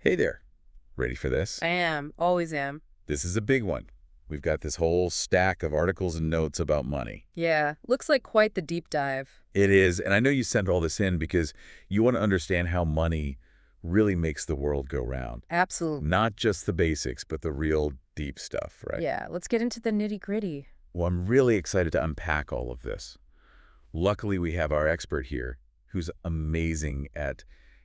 Hey there. Ready for this? I am. Always am. This is a big one. We've got this whole stack of articles and notes about money. Yeah. Looks like quite the deep dive. It is, and I know you sent all this in because you want to understand how money really makes the world go round. Absolutely. Not just the basics, but the real deep stuff, right? Yeah. Let's get into the nitty-gritty. Well, I'm really excited to unpack all of this. Luckily, we have our expert here who's amazing at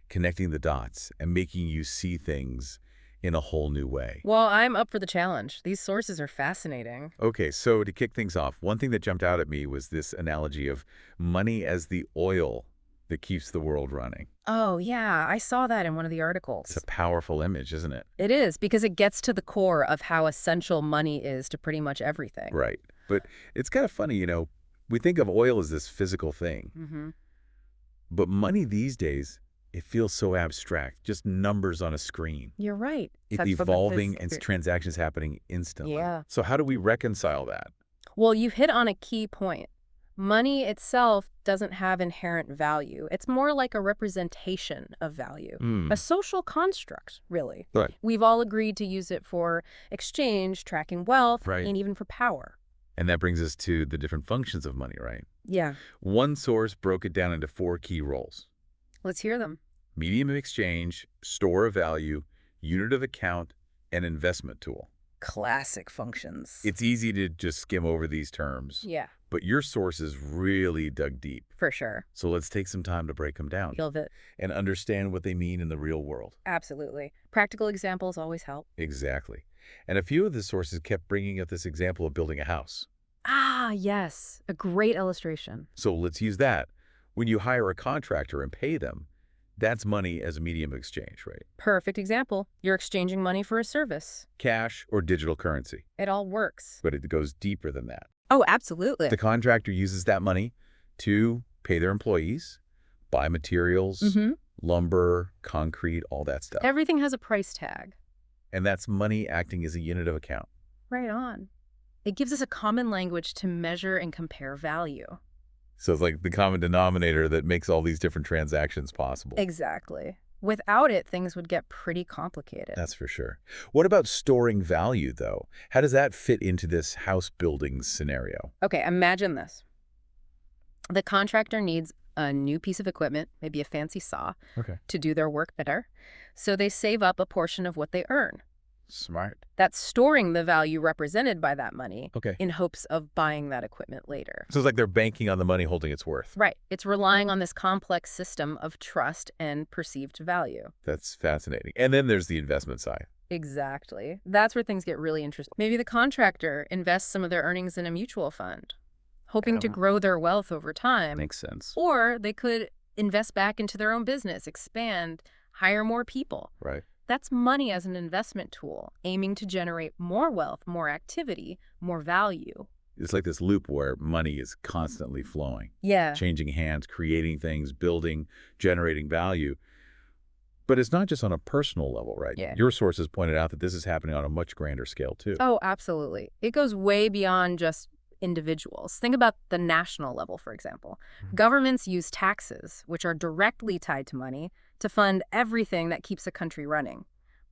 connecting the dots and making you see things in a whole new way. Well, I'm up for the challenge. These sources are fascinating. Okay, so to kick things off, one thing that jumped out at me was this analogy of money as the oil that keeps the world running. Oh, yeah. I saw that in one of the It's articles. a powerful image, isn't it? It is, because it gets to the core of how essential money is to pretty much everything. Right. But it's kind of funny, we think of oil as this physical thing, Mm-hmm. but money these days, it feels so abstract, just numbers on a screen. You're right. It's That's what evolving this- and transactions happening instantly. Yeah. So how do we reconcile that? Well, you've hit on a key point. Money itself doesn't have inherent value. It's more like a representation of value. A social construct, really. Right. We've all agreed to use it for exchange, tracking wealth, Right. and even for power. And that brings us to the different functions of money, right? Yeah. One source broke it down into 4 key roles: Let's hear them. medium of exchange, store of value, unit of account, and investment tool. Classic functions. It's easy to just skim over these terms, Yeah, but your sources really dug deep. for sure. So let's take some time to break them down Feel it. and understand what they mean in the real world. Absolutely. Practical examples always help. Exactly. And a few of the sources kept bringing up this example of building a house. Ah, yes. A great illustration. So let's use that. When you hire a contractor and pay them, that's money as a medium of exchange, right? Perfect example. You're exchanging money for a service. Cash or digital currency. It all works. But it goes deeper than that. Oh, absolutely. The contractor uses that money to pay their employees, buy materials, Mm-hmm. lumber, concrete, all that stuff. Everything has a price tag. And that's money acting as a unit of account. Right on. It gives us a common language to measure and compare value. So it's like the common denominator that makes all these different transactions possible. Exactly. Without it, things would get pretty complicated. That's for sure. What about storing value, though? How does that fit into this house building scenario? Okay, imagine this. The contractor needs a new piece of equipment, maybe a fancy saw, Okay. to do their work better. So they save up a portion of what they earn. Smart. That's storing the value represented by that money Okay. in hopes of buying that equipment later. So it's like they're banking on the money holding its worth. Right. It's relying on this complex system of trust and perceived value. That's fascinating. And then there's the investment side. Exactly. That's where things get really interesting. Maybe the contractor invests some of their earnings in a mutual fund, hoping to grow their wealth over time. Makes sense. Or they could invest back into their own business, expand, hire more people. Right. That's money as an investment tool, aiming to generate more wealth, more activity, more value. It's like this loop where money is constantly flowing, Yeah. changing hands, creating things, building, generating value. But it's not just on a personal level, right? Yeah. Your sources pointed out that this is happening on a much grander scale, too. Oh, absolutely. It goes way beyond just individuals. Think about the national level, for example. Mhm. Governments use taxes, which are directly tied to money, to fund everything that keeps a country running.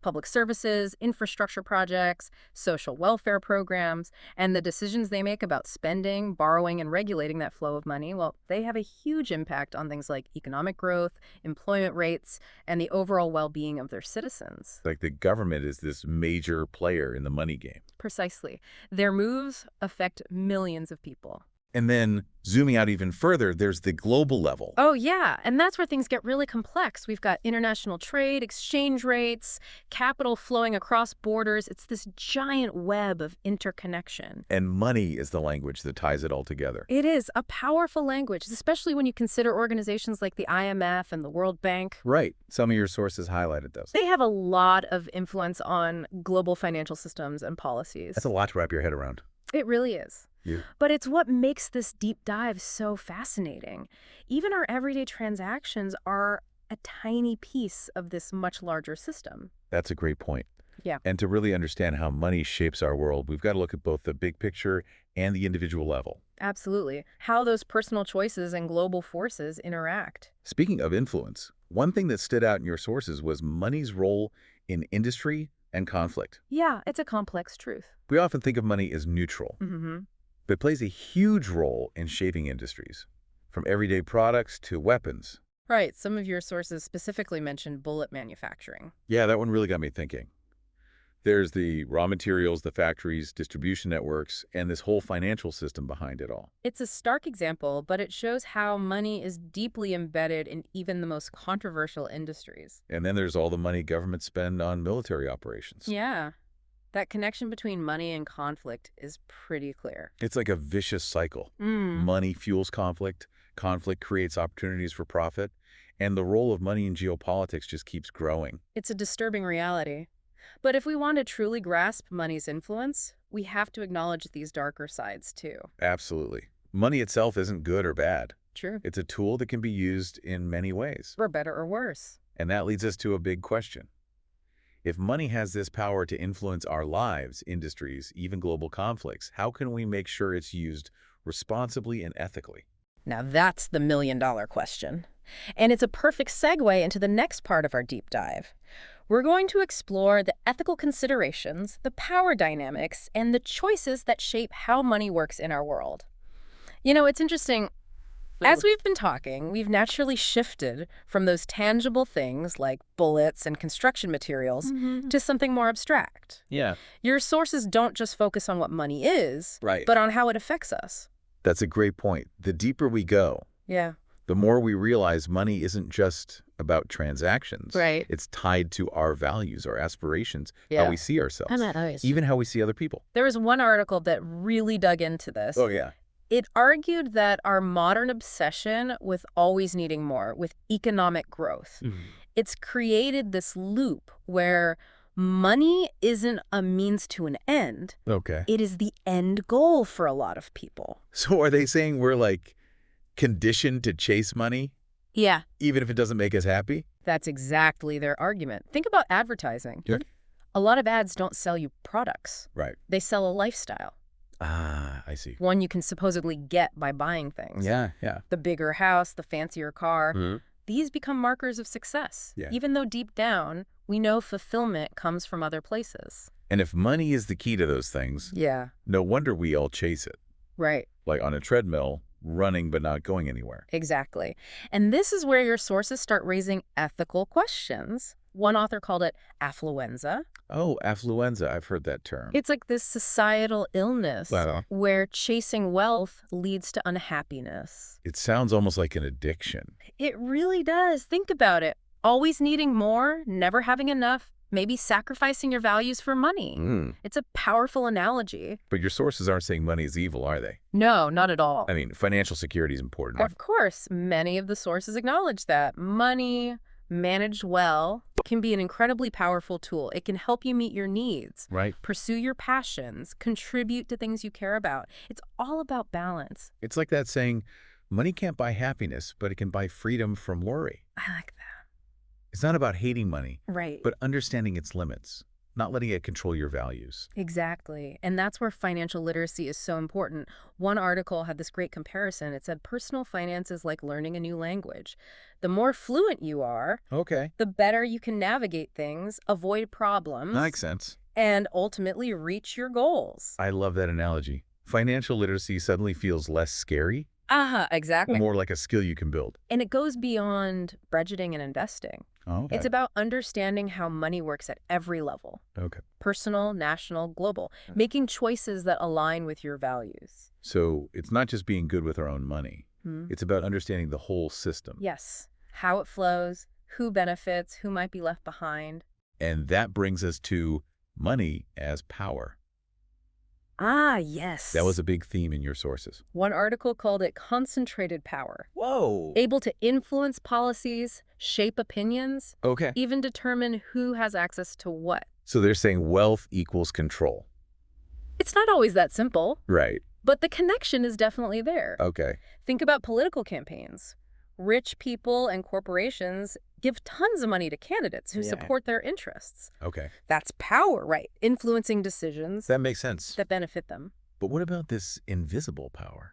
Public services, infrastructure projects, social welfare programs, and the decisions they make about spending, borrowing, and regulating that flow of money, well, they have a huge impact on things like economic growth, employment rates, and the overall well-being of their citizens. Like the government is this major player in the money game. Precisely. Their moves affect millions of people. And then zooming out even further, there's the global level. Oh, yeah. And that's where things get really complex. We've got international trade, exchange rates, capital flowing across borders. It's this giant web of interconnection. And money is the language that ties it all together. It is a powerful language, especially when you consider organizations like the IMF and the World Bank. Right. Some of your sources highlighted those. They have a lot of influence on global financial systems and policies. That's a lot to wrap your head around. It really is. Yeah. But it's what makes this deep dive so fascinating. Even our everyday transactions are a tiny piece of this much larger system. That's a great point. Yeah. And to really understand how money shapes our world, we've got to look at both the big picture and the individual level. Absolutely. How those personal choices and global forces interact. Speaking of influence, one thing that stood out in your sources was money's role in industry and conflict. Yeah, it's a complex truth. We often think of money as neutral, but it plays a huge role in shaping industries, from everyday products to weapons. Right. Some of your sources specifically mentioned bullet manufacturing. Yeah, that one really got me thinking. There's the raw materials, the factories, distribution networks, and this whole financial system behind it all. It's a stark example, but it shows how money is deeply embedded in even the most controversial industries. And then there's all the money governments spend on military operations. Yeah. That connection between money and conflict is pretty clear. It's like a vicious cycle. Money fuels conflict, conflict creates opportunities for profit, and the role of money in geopolitics just keeps growing. It's a disturbing reality. But if we want to truly grasp money's influence, we have to acknowledge these darker sides too. Absolutely. Money itself isn't good or bad. True. It's a tool that can be used in many ways. For better or worse. And that leads us to a big question. If money has this power to influence our lives, industries, even global conflicts, how can we make sure it's used responsibly and ethically? Now that's the million-dollar question. And it's a perfect segue into the next part of our deep dive. We're going to explore the ethical considerations, the power dynamics, and the choices that shape how money works in our world. You know, it's interesting. As we've been talking, we've naturally shifted from those tangible things like bullets and construction materials to something more abstract. Yeah. Your sources don't just focus on what money is, Right. but on how it affects us. That's a great point. The deeper we go, Yeah. the more we realize money isn't just about transactions. Right. It's tied to our values, our aspirations, Yeah. how we see ourselves, I'm at those. even how we see other people. There was one article that really dug into this. Oh, yeah. It argued that our modern obsession with always needing more, with economic growth, it's created this loop where money isn't a means to an end. Okay. It is the end goal for a lot of people. So are they saying we're like conditioned to chase money, Yeah. even if it doesn't make us happy? That's exactly their argument. Think about advertising. Yeah. A lot of ads don't sell you products. Right. They sell a lifestyle, Ah, I see. one you can supposedly get by buying things. Yeah. The bigger house, the fancier car. Mhm. These become markers of success, Yeah. even though deep down, we know fulfillment comes from other places. And if money is the key to those things, Yeah. no wonder we all chase it. Right. Like on a treadmill, running but not going anywhere. Exactly. And this is where your sources start raising ethical questions. One author called it affluenza. Oh, affluenza. I've heard that term. It's like this societal illness Wow. where chasing wealth leads to unhappiness. It sounds almost like an addiction. It really does. Think about it. Always needing more, never having enough, maybe sacrificing your values for money. It's a powerful analogy. But your sources aren't saying money is evil, are they? No, not at all. I mean, financial security is important. Of course, many of the sources acknowledge that money, managed well, can be an incredibly powerful tool. It can help you meet your needs, Right. pursue your passions, contribute to things you care about. It's all about balance. It's like that saying, money can't buy happiness, but it can buy freedom from worry. I like that. It's not about hating money, Right. but understanding its limits, not letting it control your values. Exactly. And that's where financial literacy is so important. One article had this great comparison. It said personal finance is like learning a new language. The more fluent you are, Okay. the better you can navigate things, avoid problems, Makes sense. and ultimately reach your goals. I love that analogy. Financial literacy suddenly feels less scary, Exactly. more like a skill you can build. And it goes beyond budgeting and investing. Oh, okay. It's about understanding how money works at every level. Okay. Personal, national, global. Making choices that align with your values. So it's not just being good with our own money. Hmm? It's about understanding the whole system. Yes. How it flows, who benefits, who might be left behind. And that brings us to money as power. Yes. That was a big theme in your sources. One article called it concentrated power. Whoa. Able to influence policies, shape opinions, Okay. even determine who has access to what. So they're saying wealth equals control. It's not always that simple, Right. but the connection is definitely there. Okay. Think about political campaigns. Rich people and corporations give tons of money to candidates who Yeah. support their interests. Okay. That's power, right? Influencing decisions That makes sense. that benefit them. But what about this invisible power?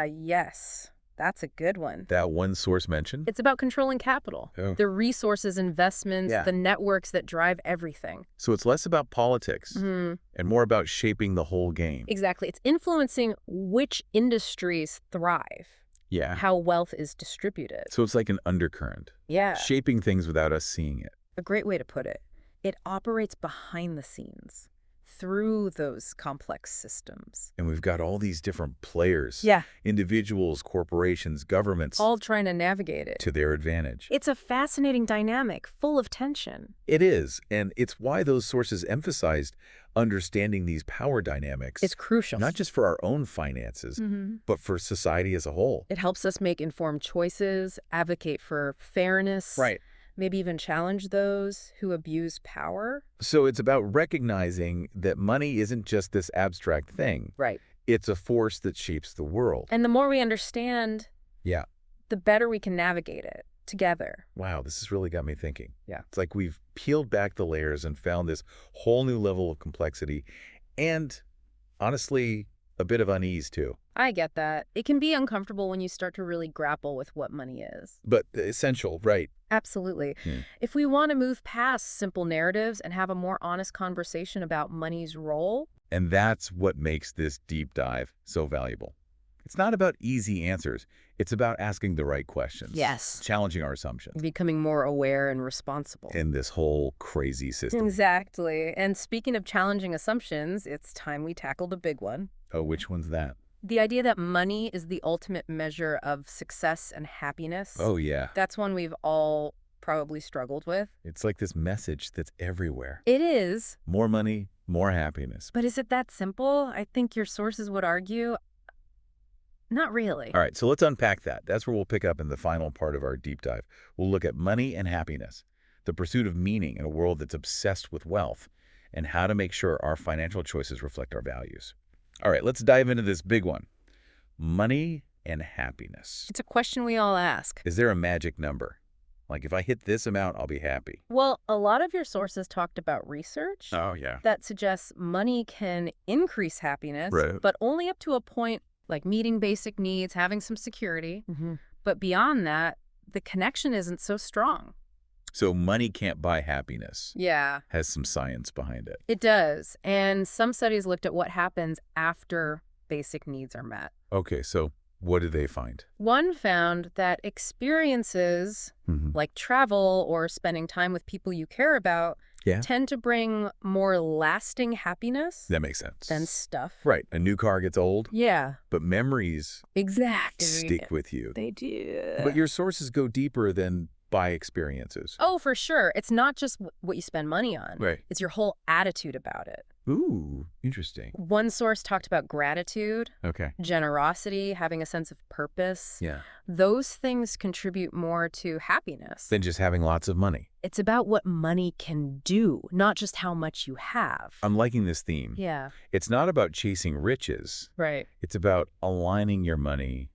Yes. That's a good one. That one source mentioned? It's about controlling capital, Oh. the resources, investments, Yeah. the networks that drive everything. So it's less about politics Mhm. and more about shaping the whole game. Exactly. It's influencing which industries thrive, Yeah. how wealth is distributed. So it's like an undercurrent, Yeah, shaping things without us seeing it. a great way to put it. It operates behind the scenes, through those complex systems. And we've got all these different players. Yeah. Individuals, corporations, governments. All trying to navigate it. To their advantage. It's a fascinating dynamic, full of tension. It is, and it's why those sources emphasized understanding these power dynamics. It's crucial. Not just for our own finances, but for society as a whole. It helps us make informed choices, advocate for fairness. Right. Maybe even challenge those who abuse power. So it's about recognizing that money isn't just this abstract thing. Right. It's a force that shapes the world. And the more we understand, Yeah. the better we can navigate it together. Wow, this has really got me thinking. Yeah. It's like we've peeled back the layers and found this whole new level of complexity and, honestly, a bit of unease, too. I get that. It can be uncomfortable when you start to really grapple with what money is. But essential, right? Absolutely. If we want to move past simple narratives and have a more honest conversation about money's role. And that's what makes this deep dive so valuable. It's not about easy answers. It's about asking the right questions. Yes. Challenging our assumptions. Becoming more aware and responsible. In this whole crazy system. Exactly. And speaking of challenging assumptions, it's time we tackle the big one. Oh, which one's that? The idea that money is the ultimate measure of success and happiness. Oh, yeah. That's one we've all probably struggled with. It's like this message that's everywhere. It is. More money, more happiness. But is it that simple? I think your sources would argue. Not really. All right, so let's unpack that. That's where we'll pick up in the final part of our deep dive. We'll look at money and happiness, the pursuit of meaning in a world that's obsessed with wealth, and how to make sure our financial choices reflect our values. All right, let's dive into this big one. Money and happiness. It's a question we all ask. Is there a magic number? Like, if I hit this amount, I'll be happy. Well, a lot of your sources talked about research Oh, yeah. that suggests money can increase happiness, Right. but only up to a point, like meeting basic needs, having some security. But beyond that, the connection isn't so strong. So money can't buy happiness. Yeah, Has some science behind it. it does. And some studies looked at what happens after basic needs are met. Okay, so what did they find? One found that experiences like travel or spending time with people you care about Yeah. tend to bring more lasting happiness That makes sense. than stuff. Right. A new car gets old, Yeah, but memories exactly. stick with you. They do. But your sources go deeper than by experiences. Oh, for sure. It's not just what you spend money on. Right. It's your whole attitude about it. Ooh, interesting. One source talked about gratitude, Okay. generosity, having a sense of purpose. Yeah. Those things contribute more to happiness. Than just having lots of money. It's about what money can do, not just how much you have. I'm liking this theme. Yeah, It's not about chasing riches. right. It's about aligning your money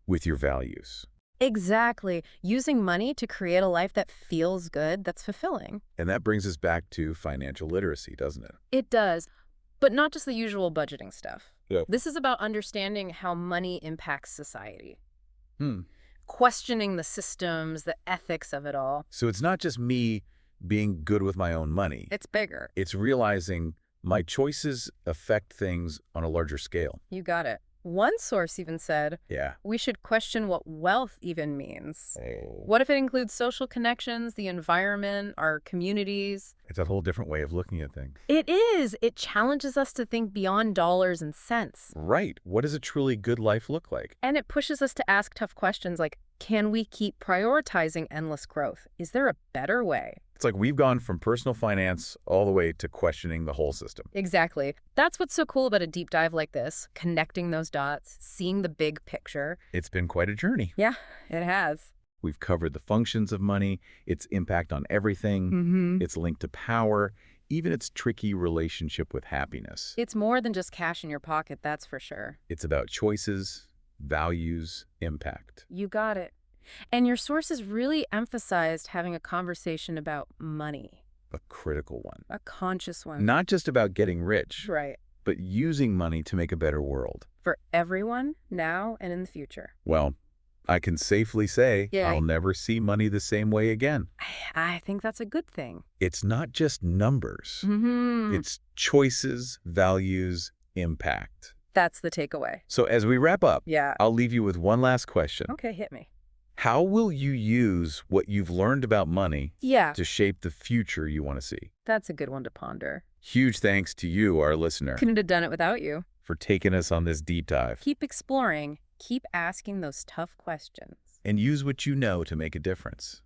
with your values. Exactly. Using money to create a life that feels good, that's fulfilling. And that brings us back to financial literacy, doesn't it? It does, but not just the usual budgeting stuff. Yeah. This is about understanding how money impacts society. Hmm. Questioning the systems, the ethics of it all. So it's not just me being good with my own money. It's bigger. It's realizing my choices affect things on a larger scale. You got it. One source even said, Yeah. we should question what wealth even means. Oh. What if it includes social connections, the environment, our communities? It's a whole different way of looking at things. It is. It challenges us to think beyond dollars and cents. Right. What does a truly good life look like? And it pushes us to ask tough questions like, can we keep prioritizing endless growth? Is there a better way? It's like we've gone from personal finance all the way to questioning the whole system. Exactly. That's what's so cool about a deep dive like this, connecting those dots, seeing the big picture. It's been quite a journey. Yeah, it has. We've covered the functions of money, its impact on everything, its link to power, even its tricky relationship with happiness. It's more than just cash in your pocket, that's for sure. It's about choices, values, impact. You got it. And your sources really emphasized having a conversation about money, A critical one. a conscious one. Not just about getting rich, Right. but using money to make a better world. for everyone now and in the future. Well, I can safely say Yeah. I'll never see money the same way again. I think that's a good thing. It's not just numbers. Mm-hmm. It's choices, values, impact. That's the takeaway. So as we wrap up, Yeah. I'll leave you with one last question. Okay, hit me. How will you use what you've learned about money Yeah, to shape the future you want to see? that's a good one to ponder. Huge thanks to you, our listener, Couldn't have done it without you. for taking us on this deep dive. Keep exploring. Keep asking those tough questions. And use what you know to make a difference.